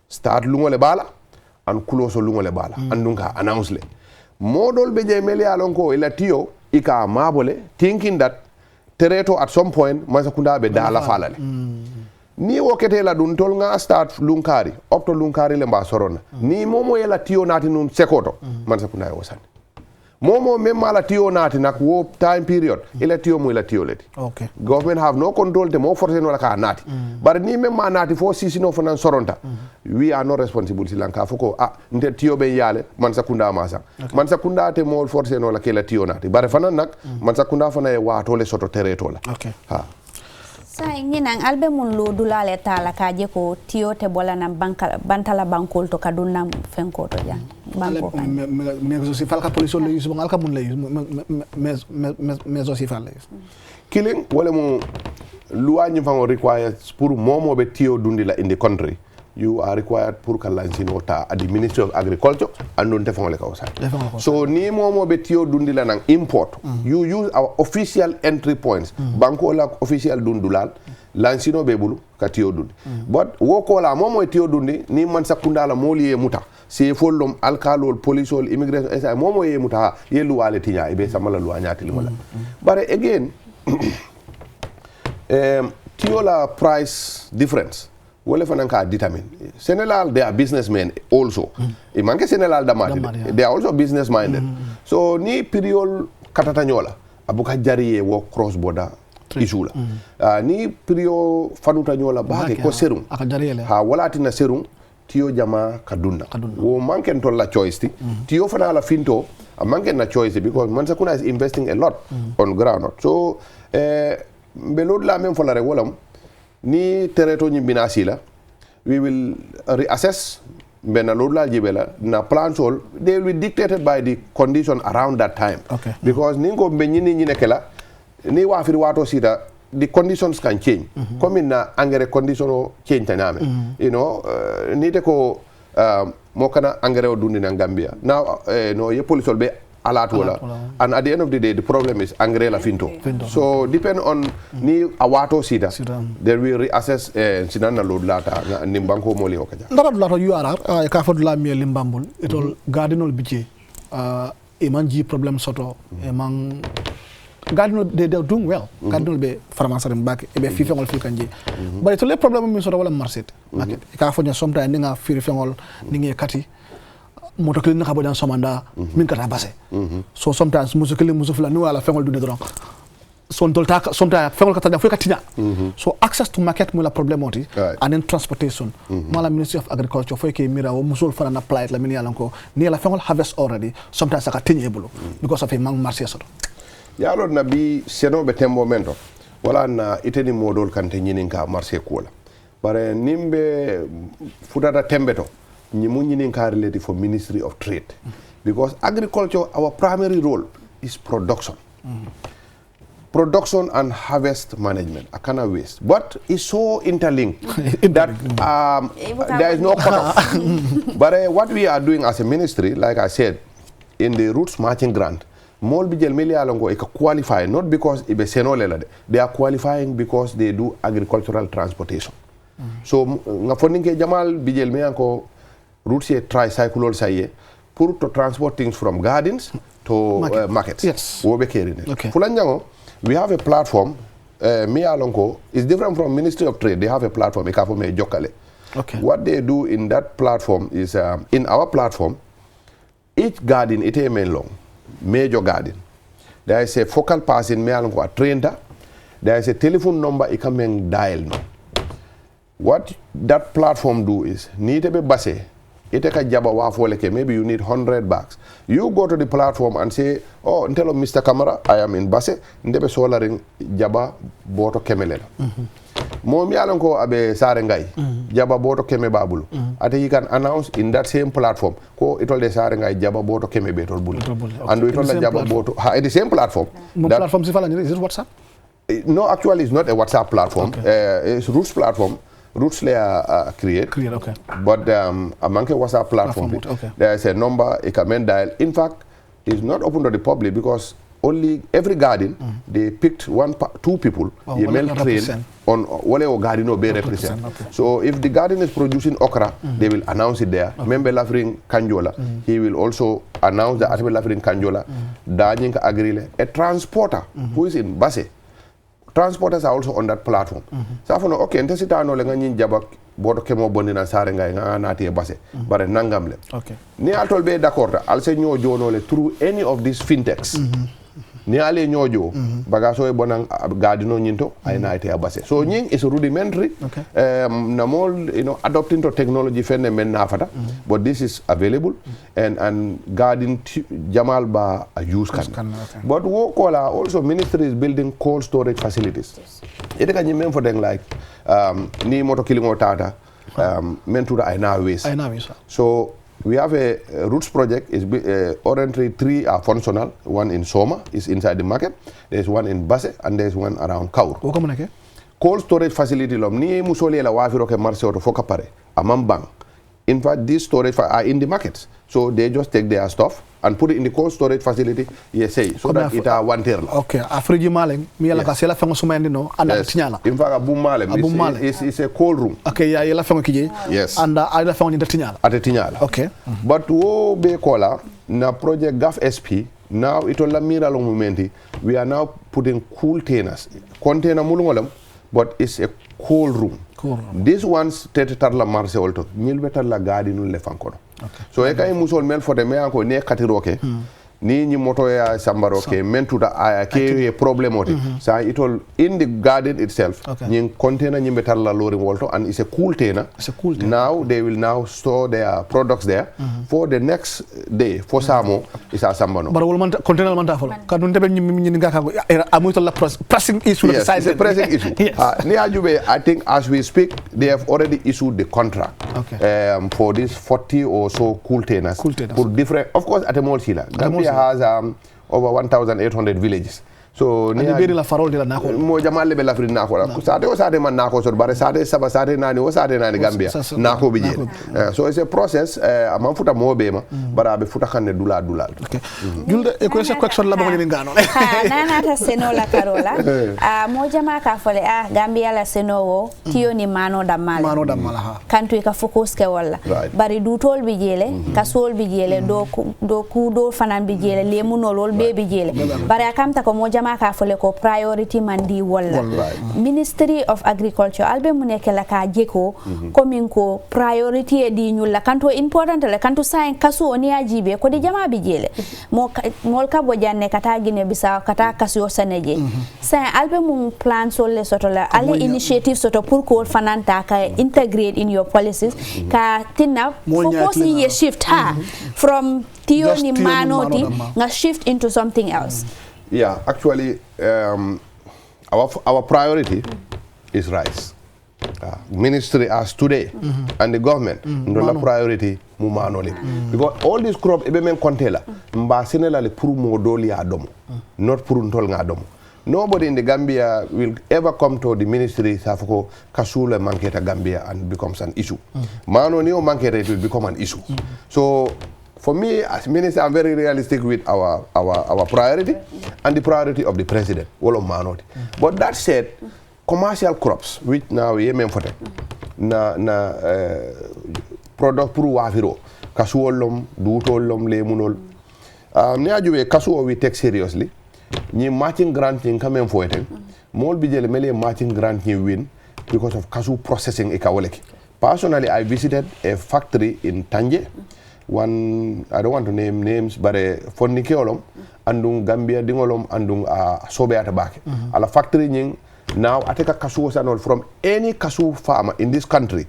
start lu ngole bala and close lu ngole bala andun ka announce le modol be je mel ya lon ko ila tiyo ika mabole thinking that tereto at some point masakunda be dala falale ni wokete la dun tol nga start lunkari up to lunkari le mba sorona ni momo yela tiyo nati nun sekoto masakunda yo san momo memma la tiyo nati nak wo time period ila tiyo mo ila tiyo leti government have no control te mo force no la ka nati bar ni memma nati fo sisino fo nan soronta we are not responsible silanka foko nte tiyo be yale masakunda masa masakunda te mo force no la ke la tiyo nati bar fanan nak masakunda fana e wato le soto tereto la sai nginang albe mun lo dulale tala ka je ko tiyo te bola na bantala bankol to kadunna fenko to jang banko kan mais aussi falka police le yus alka mun le mais aussi fal killing wala mo loi ni fango requires pour momo be tiyo dundi la in the country you are required pour ka lansino ta at the Ministry of Agriculture and don't le ka wasa so ni momo be tiyo dundi la nang import you use our official entry points banko la official dundulal lansino be bulu ka tiyo dundi but woko la momo tiyo dundi ni man sakunda la moli e muta se follom alkalol policeol immigration esa momo e muta yelu wale tinya e be samala lu anyati limala bare again tiyo la price difference wole fanan ka determine Senegal they are businessmen also e manke Senegal damati they are also business minded so ni period katata nyola abuka jariye wo cross border issue la ni period fanuta nyola ba ko serum ha wala tina serum tiyo jama kadunda wo manken to la choice ti tiyo fana la finto a manken na choice because Mansakuna is investing a lot on groundnut so belod la même folare wolam ni tereto nyi binasila we will reassess bena lodla jibela na plans all they will be dictated by the condition around that time because ningo benyini nyine kala ni wafiri wato sita the conditions can change comme na engrais condition change taname you know ni te ko mo kana engrais o dundi na Gambia now no ye police be alat wala and at the end of the day the problem is engrais la finto so depend on ni awato sida they will reassess sinana load lata ni banko moli okaja ndara lato URR ka fod la mi limbambul itol gardinol bitie e manji problem soto e man Cardinal, they're doing well. Cardinal be pharmacy back, be fifengol fi kanji. But it's a problem mi sort of wala market. Market. Ka fo sometimes ninga fifengol ninga kati motokili na kabo dan somanda min kata basse. So sometimes musukili musufla ni wala fengol du nedron. So sometimes fengol kata fo katinya. So access to market mo la problem oti and then transportation. Mala Ministry of Agriculture fo ke mira wo musul fana apply la min yalanko ni la fengol harvest already sometimes aka tinye bulu because of a mang marché soto. Yalo na bi seno be tembo mento wala na iteni modol kante nyinin ka marché kola bare nimbe futata tembeto nyimu nyinin ka related for Ministry of Trade because agriculture our primary role is production production and harvest management akana waste but it's so interlinked that there is no cutoff but what we are doing as a ministry like I said in the roots matching grant Mol bijel meli alongo e qualify not because ibe senole la de they are qualifying because they do agricultural transportation so nga fondinke jamal bijel me anko routes e tricycle saye pour to transport things from gardens to markets yes wo be kerine fulanjango we have a platform me alongo is different from Ministry of Trade they have a platform e ka fo me jokale what they do in that platform is in our platform each garden it men long major garden. There is a focal person me along a trainer. There is a telephone number you can dial. What that platform do is need to be base. It take a jaba wafoleke. Maybe you need 100 bags. You go to the platform and say, oh, tell Mr. Camera, I am in base. Ndebe solaring jaba boto kemelela. Momi alonko abe sarengai jaba boto keme babulu ate he can announce in that same platform ko itol de sarengai jaba boto keme betol bulu and itol la jaba boto in the same platform platform si fala is it WhatsApp no actually it's not a WhatsApp platform it's Roots platform Roots layer create but a monkey WhatsApp platform there is a number it can dial in fact it's not open to the public because only every garden they picked two people they male train on wale o garden no be represent so if the garden is producing okra they will announce it there member lafring kanjola he will also announce the article lafring kanjola danying agrile a transporter who is in base transporters are also on that platform so for no okay intensita no le ngani jabak boto kemo bondina sare ngay nga nati e base bare nangam le ni altol be d'accord al se ñoo jono le through any of these fintechs ni ale ñojo bagaso e bonan gadino nyinto ay naite abase so nying is rudimentary na mol adopting to technology fenne men nafata but this is available and garden jamal ba a use can but wo kola also ministry is building cold storage facilities ite ka nyimem for them like ni moto kilingo tata mentura ay na waste so we have a Roots project. Is currently 3 are functional. One in Soma is inside the market. There's one in Basse and there's one around Kaur. Cold storage facility lom ni musole la wafiro ke marse auto foka pare amambang. In fact, these storage are in the markets. So they just take their stuff and put it in the cold storage facility, so that it are one tier. Okay, Afriji Maleng, Miala Casella Fango no, and Tignala. In fact, Abu Maleng is a cold room. Okay, yeah, Yella Fango yes. And I found in the Tignala. At the Tignala. Okay. But wo be kola na project GAF SP, now it will mira long momenti, we are now putting cool container mulungolam, but it's a cold room. This one's tetetarla marse olto, milbetarla garden le fankono. So eka musol mel for the me anko ne katiroke. ni ñi moto ya sambaro ke mentuta ke problem oti sa itol in the garden itself ñi container ñi betal la lori wolto and it's a cool container. Now they will now store their products there for the next day for samo is a sambano but wol container man ta folo kadun tebe ñi nga ka amuto la pressing issue yes, it's a pressing issue ni ajube I think as we speak they have already issued the contract for these 40 or so cool containers for different of course at a mall sila Gambia has over 1,800 villages so ni beri la farol de la nako mo jamalle be la fri nako la sade o sade man nako so bare sade saba sade nani o sade nani Gambia nako bi je so it's a process am futa mo be ma bara be futa kanne dula julde e ko question la bango ni ngano nana ta seno la karola mo jama ka fole Gambia la seno wo tiyo ni mano damala ha kantu ka focus ke wala bari du tol bi jele ka sol bi jele do ku do fanan bi jele le munol be bi jele bari akamta ko mo maka fole ko priority mandi wala Ministry of Agriculture albe muneke la ka jeko komin ko priority e di nyulla kanto important la kanto sain kasu oni ajibe ko di jama bi jele mol ka bo janne kata gine bisa kata kasu saneje sain albe mun plan solle soto la ale initiative soto pour ko fananta ka integrate in your policies ka tinna focus ye shift from tio ni manoti nga shift into something else. Yeah, actually, our priority is rice. Ministry as today and the government, the priority mumanoli. Because all these crops, ebe men kontela, mba senela le puru modoli adomo, not puru ntol ngadomo. Nobody in the Gambia will ever come to the ministry safoko kasula manketa Gambia and becomes an issue. Mano neo manketa it will become an issue. So. For me, as minister, I'm very realistic with our priority and the priority of the president. But that said, commercial crops, which now we aim for them, product puru wafiro, kasuolom, duutolom, lemunol. Neajuwe kasuo we take seriously. Ni matching grant in come for it. More bijele mele matching grant ni win because of kasu processing ekawoleki. Personally, I visited a factory in Tanje. One, I don't want to name names, but Fondike olom, andung Gambia dingolom, andung sobe atabake. Ala factory nying now ateka kasu sanol from any kasu farmer in this country.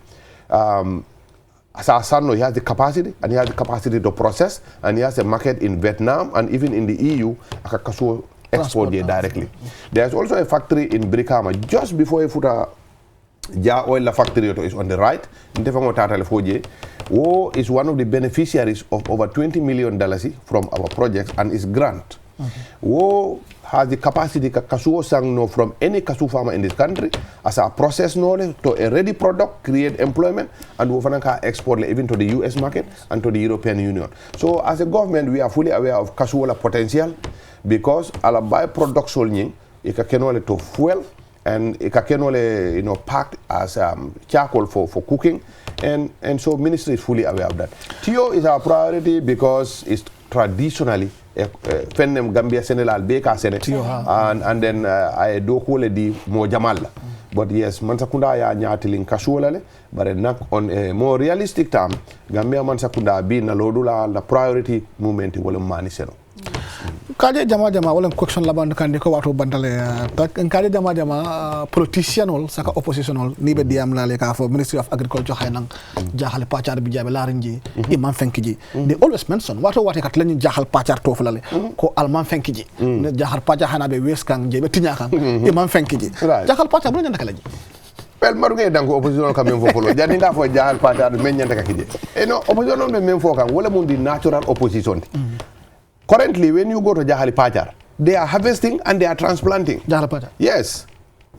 Asasano, he has the capacity, and he has the capacity to process, and he has a market in Vietnam and even in the EU. Kasu export there directly. There's also a factory in Brikama just before Futa. Ja oil la factory is on the right. Wo is one of the beneficiaries of over $20 million from our projects and is grant. Wo has the capacity kasuo sang no from any kasu farmer in this country as a process knowledge to a ready product, create employment, and wo fanaka export even to the US market and to the European Union. So as a government, we are fully aware of kasuola potential because ala byproduct solnying ikakenole to fuel and ikakenole packed as charcoal for cooking, and so ministry is fully aware of that. Tio is our priority because it's traditionally fenem Gambia Senelal Beka Sene and then I do call di mo Jamal. But yes, Mansakunda ya nyatiling kasuolale, but on a more realistic term, Gambia Mansakunda being a lodula the priority movement wala mani seno. Kaje jama wala question laban kan ko wato bandale tak kaje jama politician ol saka opposition ol ni be diam la le ka for Ministry of Agriculture haynang jahal pachar bi jabe larinji imam fenkiji they always mention wato kat lañu jahal pachar tofulale ko alman fenkiji ne jahal pachar hana be wes kan jebe tinya kan imam fenkiji jahal pachar bu ñanda kala ji pel maru ngay danko opposition kam men fofolo jani nga fo jahal pachar men ñanda ka kije e no opposition men fo kan wala mun di natural opposition. Currently, when you go to Jahali Pachar, they are harvesting and they are transplanting. Jahali Pachar? Yes.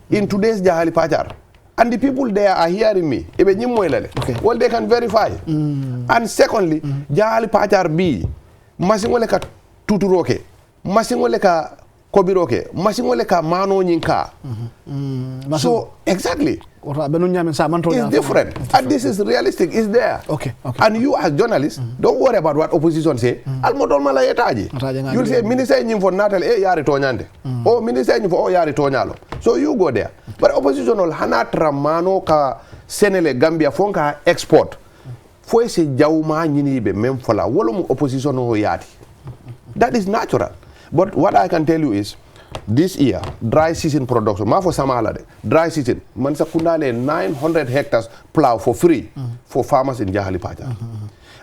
In today's Jahali Pachar. And the people there are hearing me. Okay. Well, they can verify. And secondly, Jahali Pachar B, masingole ka tuturoke, masingole ka kobiroke, masingole ka mano nyinka. So, exactly. It's different. And this is realistic. It's there. Okay. And you as journalists, don't worry about what opposition say. You'll say, Minister for Natal, yari tonyande. Oh, Minister for yari tonyalo. So you go there. But opposition will hanatra mano ka senele Gambia fonka export. Fwe se jauma nyini be memfola. Wolum opposition ho yati. That is natural. But what I can tell you is, this year, dry season production, ma for Samala, dry season, Mansa Kundale 900 hectares plow for free for farmers in Jahali Pajar.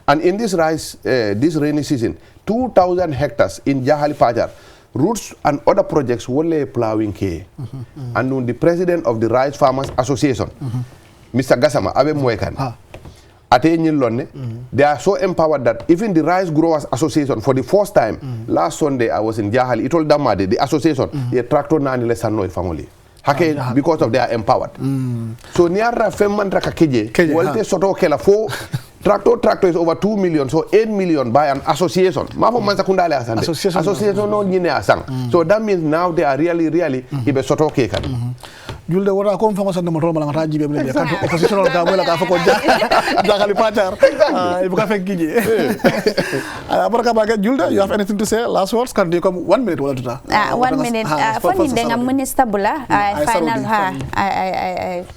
And in this this rainy season, 2,000 hectares in Jahali Pajar, roots and other projects were plowing K. And the president of the Rice Farmers Association, Mr. Gassama, Abe Mwekan, they are so empowered that even the Rice Growers Association, for the first time, last Sunday I was in Jahali, it told Damade, the association, the tractor nani le sanoi family. Hake, because of they are empowered. So niara femman traka keje, walte soto kela fo tractor is over 2 million, so 8 million by an association. Mafo mansa kundale asande. Association no nyine asang. So that means now they are really ibe soto kekan. Julde wara ko fa ngosande mo tol mala ngata jibe be kan opposition ga mo la ka fa ko jagali patar ibu ka fek gije baraka ba Julde, you have anything to say? Last words, can you come 1 minute wala tuta 1 minute foni denga minister bula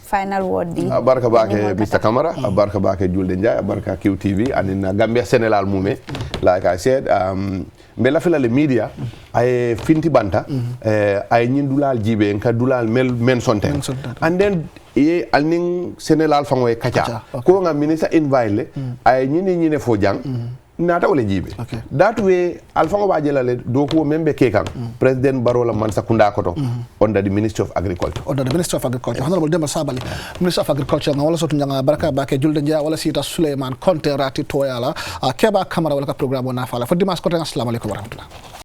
final word di baraka ba ke Mr. Kamara baraka ba ke Julde Njai baraka QTV and in Gambia Senegal mume, like I said, mbela fila le media ay finti banta ay nyindulal jibe nka dulal men sonte and then ye alning Senegal fangoy Kachaa ko nga minister invite ay nyine fo jang nata wala jibe that way alfango ba jelale do ko membe kekan president barola mansa kunda koto under the Ministry of Agriculture honorable Demba Sabali, Minister of Agriculture nga wala sotu nyanga baraka ba ke Julde Njai wala sita Suleiman Konte rati toyala keba kamara wala ka programme na fala fo dimas ko tan assalamu alaikum wa rahmatullah.